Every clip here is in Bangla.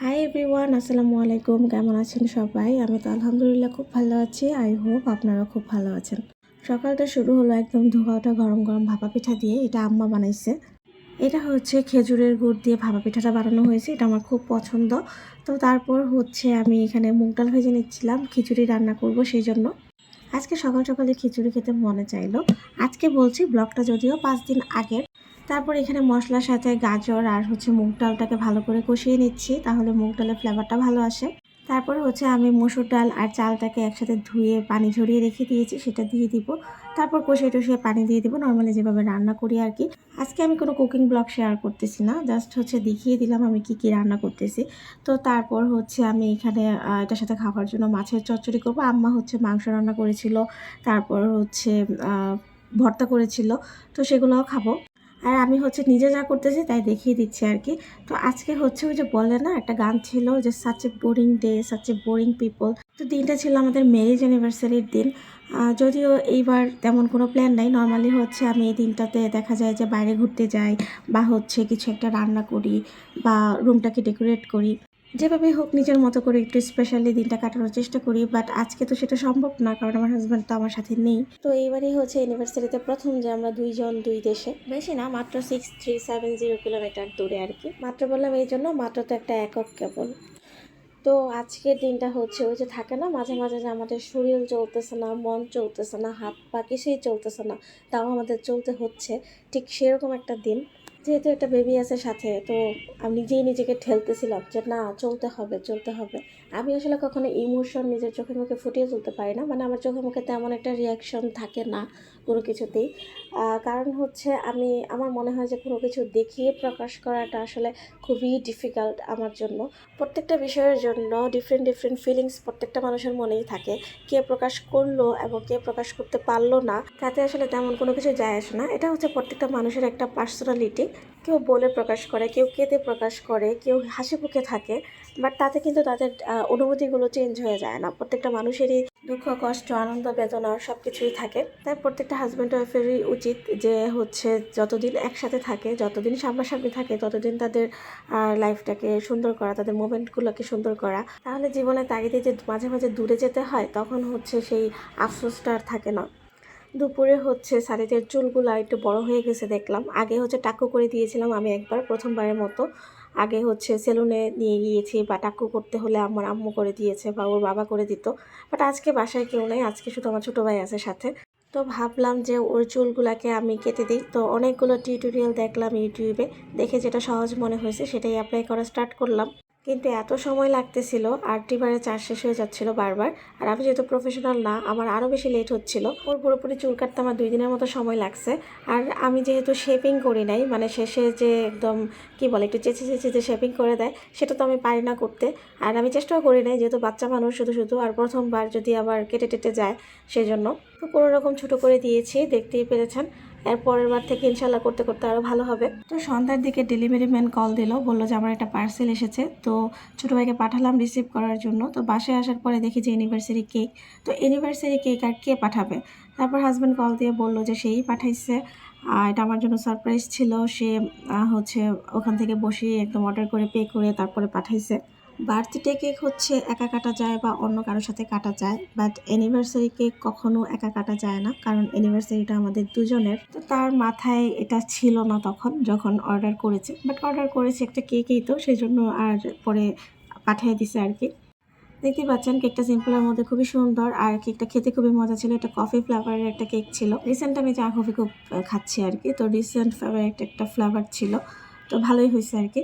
হাই এভরিওয়ান, আসসালামু আলাইকুম। কেমন আছেন সবাই? আমি তো আলহামদুলিল্লাহ খুব ভালো আছি। আই হোপ আপনারা খুব ভালো আছেন। সকালটা শুরু হলো একদম ধোয়া ওঠা গরম গরম ভাপা পিঠা দিয়ে। এটা আম্মা বানাইছে। এটা হচ্ছে খেজুরের গুড় দিয়ে ভাপা পিঠাটা বানানো হয়েছে। এটা আমার খুব পছন্দ। তো তারপর হচ্ছে আমি এখানে মুগ ডাল ভেজে নিচ্ছিলাম, খিচুড়ি রান্না করব সেই জন্য। আজকে সকাল সকালে খিচুড়ি খেতে মনে চাইলো। আজকে বলছি, ব্লগটা যদিও 5 দিন আগের। তারপর এখানে মশলার সাথে গাজর আর হচ্ছে মুগ ডালটাকে ভালো করে কষিয়ে নিচ্ছি, তাহলে মুগ ডালের ফ্লেভারটা ভালো আসে। তারপরে হচ্ছে আমি মসুর ডাল আর চালটাকে একসাথে ধুয়ে পানি ঝরিয়ে রেখে দিয়েছি, সেটা দিয়ে দিব। তারপর কষিয়ে টষিয়ে পানি দিয়ে দিব, নর্মালি যেভাবে রান্না করি আর কি। আজকে আমি কোনো কুকিং ব্লগ শেয়ার করতেছি না, জাস্ট হচ্ছে দেখিয়ে দিলাম আমি কি কি রান্না করতেছি। তো তারপর হচ্ছে আমি এখানে এটার সাথে খাওয়ার জন্য মাছের চচ্চড়ি করবো। আম্মা হচ্ছে মাংস রান্না করেছিল, তারপর হচ্ছে ভর্তা করেছিল, তো সেগুলোও খাবো। আর আমি হচ্ছে নিজে যা করতেছি তাই দেখিয়ে দিচ্ছি আর কি। তো আজকে হচ্ছে ওই যে বলে না, একটা গান ছিল যে such a boring day, such a boring people. তো দিনটা ছিল আমাদের ম্যারেজ অ্যানিভার্সারির দিন। যদিও এইবার তেমন কোনো প্ল্যান নাই, নর্মালি হচ্ছে আমি এই দিনটাতে দেখা যায় যে বাইরে ঘুরতে যাই, বা হচ্ছে কিছু একটা রান্না করি, বা রুমটাকে ডেকোরেট করি। যেভাবে হোক নিজের মতো করে একটু স্পেশালি দিনটা কাটানোর চেষ্টা করি, বাট আজকে তো সেটা সম্ভব না, কারণ আমার হাজব্যান্ড তো আমার সাথে নেই। তো এইবারই হচ্ছে অ্যানিভার্সারিতে প্রথম যে আমরা দুইজন দুই দেশে, বেশি না, মাত্র 6370 কিলোমিটার দূরে আর কি। মাত্র বললাম এই জন্য, মাত্র তো একটা একক কেবল। তো আজকের দিনটা হচ্ছে ওই যে থাকে না মাঝে মাঝে যে আমাদের শরীর চলতেছে না, মন চলতেছে না, হাত পা কিছুই চলতেছে না, তাও আমাদের চলতে হচ্ছে, ঠিক সেরকম একটা দিন। যেহেতু একটা বেবি আছে সাথে, তো আমি নিজেই নিজেকে ঠেলতেছিলাম যে না, চলতে হবে চলতে হবে। আমি আসলে কখনো ইমোশন নিজের চোখে মুখে ফুটিয়ে তুলতে পারি না, মানে আমার চোখে মুখে তেমন একটা রিয়াকশন থাকে না কোনো কিছুতেই। কারণ হচ্ছে আমার মনে হয় যে কোনো কিছু দেখিয়ে প্রকাশ করাটা আসলে খুবই ডিফিকাল্ট আমার জন্য। প্রত্যেকটা বিষয়ের জন্য ডিফারেন্ট ডিফারেন্ট ফিলিংস প্রত্যেকটা মানুষের মনেই থাকে। কে প্রকাশ করলো এবং কে প্রকাশ করতে পারলো না, তাতে আসলে তেমন কোনো কিছু যায় আসে না। এটা হচ্ছে প্রত্যেকটা মানুষের একটা পার্সোনালিটি। কেউ বলে প্রকাশ করে, কেউ কেঁদে প্রকাশ করে, কেউ হাসি মুখে থাকে, বাট তাতে কিন্তু তাদের অনুভূতিগুলো চেঞ্জ হয়ে যায় না। প্রত্যেকটা মানুষেরই দুঃখ, কষ্ট, আনন্দ, বেদনা সব কিছুই থাকে। তাই প্রত্যেকটা হাজব্যান্ড ওয়াইফেরই উচিত যে হচ্ছে যতদিন একসাথে থাকে, যতদিন সামনাসামনি থাকে, ততদিন তাদের লাইফটাকে সুন্দর করা, তাদের মোমেন্টগুলোকে সুন্দর করা। তাহলে জীবনে তাগিদে যে মাঝে মাঝে দূরে যেতে হয়, তখন হচ্ছে সেই আফসোসটা আর থাকে না। দুপুরে হচ্ছে সারিতের চুলগুলো একটু বড় হয়ে গেছে দেখলাম। আগে হচ্ছে টাক্কু করে দিয়েছিলাম আমি একবার, প্রথমবারের মতো। আগে হচ্ছে সেলুনে নিয়ে গিয়েছি, বা টাক্কু করতে হলে আমার আম্মু করে দিয়েছে বা ওর বাবা করে দিত। বাট আজকে বাসায় কেউ নেই, আজকে শুধু আমার ছোটো ভাই আছে সাথে। তো ভাবলাম যে ওর চুলগুলাকে আমি কেটে দিই। তো অনেকগুলো টিউটোরিয়াল দেখলাম ইউটিউবে, দেখে যেটা সহজ মনে হয়েছে সেটাই অ্যাপ্লাই করা স্টার্ট করলাম। কিন্তু এত সময় লাগতেছিল আর টিবারে চার্জ শেষ হয়ে যাচ্ছিল বারবার। আর আমি যেহেতু প্রফেশনাল না, আমার আরও বেশি লেট হচ্ছিল। ওর পুরোপুরি চুল কাটতে আমার 2 দিনের মতো সময় লাগছে। আর আমি যেহেতু শেপিং করি নাই, মানে শেষে যে একদম কি বলে একটু চেঁচে চেঁচে যে শেপিং করে দেয়, সেটা তো আমি পারি না করতে। আর আমি চেষ্টাও করি নাই, যেহেতু বাচ্চা মানুষ শুধু শুধু, আর প্রথমবার যদি আবার কেটে টেটে যায় সেজন্য। তো কোনো রকম ছোটো করে দিয়েছি, দেখতেই পেরেছেন। এর পরের বার থেকে ইনশাল্লাহ করতে করতে আরও ভালো হবে। তো সন্ধ্যার দিকে ডেলিভারি ম্যান কল দিল, বললো যে আমার একটা পার্সেল এসেছে। তো ছোটো ভাইকে পাঠালাম রিসিভ করার জন্য। তো বাসায় আসার পরে দেখি যে অ্যানিভার্সারি কেক। তো অ্যানিভার্সারি কেক আর কে পাঠাবে? তারপর হাজব্যান্ড কল দিয়ে বললো যে সেই পাঠাইছে। এটা আমার জন্য সারপ্রাইজ ছিল। সে হচ্ছে ওখান থেকে বসিয়ে একদম অর্ডার করে পে করে তারপরে পাঠাইছে। বার্থডে কেক হচ্ছে একা কাটা যায় বা অন্য কারোর সাথে কাটা যায়, বাট অ্যানিভার্সারি কেক কখনো একা কাটা যায় না, কারণ অ্যানিভার্সারিটা আমাদের দুজনের। তো তার মাথায় এটা ছিল না তখন যখন অর্ডার করেছে, বাট অর্ডার করেছে একটা কেকেই, তো সেই জন্য আর পরে পাঠিয়ে দিছে আর কি। দেখতেই পাচ্ছেন কেকটা সিম্পলের মধ্যে খুবই সুন্দর, আর কেকটা খেতে খুবই মজা ছিল। এটা কফি ফ্লেভারের একটা কেক ছিল। রিসেন্ট আমি চা কফি খুব খাচ্ছি আর কি, তো রিসেন্ট ফেভারিট একটা ফ্লেভার ছিল, তো ভালোই হয়েছে আর কি।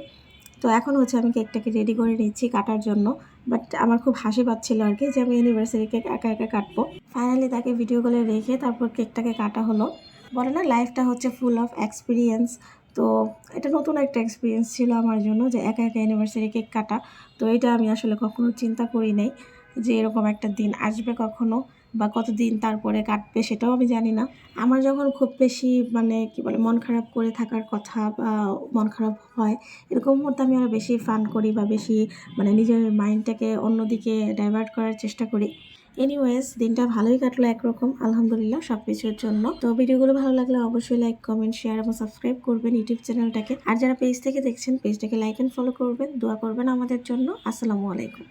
তো এখন হচ্ছে আমি কেকটাকে রেডি করে নিচ্ছি কাটার জন্য। বাট আমার খুব হাসি পাচ্ছিল আর কি, যে আমি অ্যানিভার্সারি কেক একা একা কাটবো। ফাইনালি তাকে ভিডিও কলে রেখে তারপর কেকটাকে কাটা হলো। বলে না, লাইফটা হচ্ছে ফুল অফ এক্সপিরিয়েন্স। তো এটা নতুন একটা এক্সপিরিয়েন্স ছিল আমার জন্য, যে একা একা অ্যানিভার্সারি কেক কাটা। তো এটা আমি আসলে কখনো চিন্তা করি নাই যে এরকম একটা দিন আসবে কখনো, বা কতদিন তারপরে কাটবে সেটাও আমি জানি না। আমার যখন খুব বেশি মানে কি বলে মন খারাপ করে থাকার কথা, বা মন খারাপ হয়, এরকম মুহূর্তে আমি আরও বেশি ফান করি, বা বেশি মানে নিজের মাইন্ডটাকে অন্যদিকে ডাইভার্ট করার চেষ্টা করি। এনিওয়েজ দিনটা ভালোই কাটলো একরকম, আলহামদুলিল্লাহ সবকিছুর জন্য। তো ভিডিওগুলো ভালো লাগলে অবশ্যই লাইক, কমেন্ট, শেয়ার এবং সাবস্ক্রাইব করবেন ইউটিউব চ্যানেলটাকে। আর যারা পেজ থেকে দেখছেন পেজটাকে লাইক এন্ড ফলো করবেন, দোয়া করবেন আমাদের জন্য। আসসালামু আলাইকুম।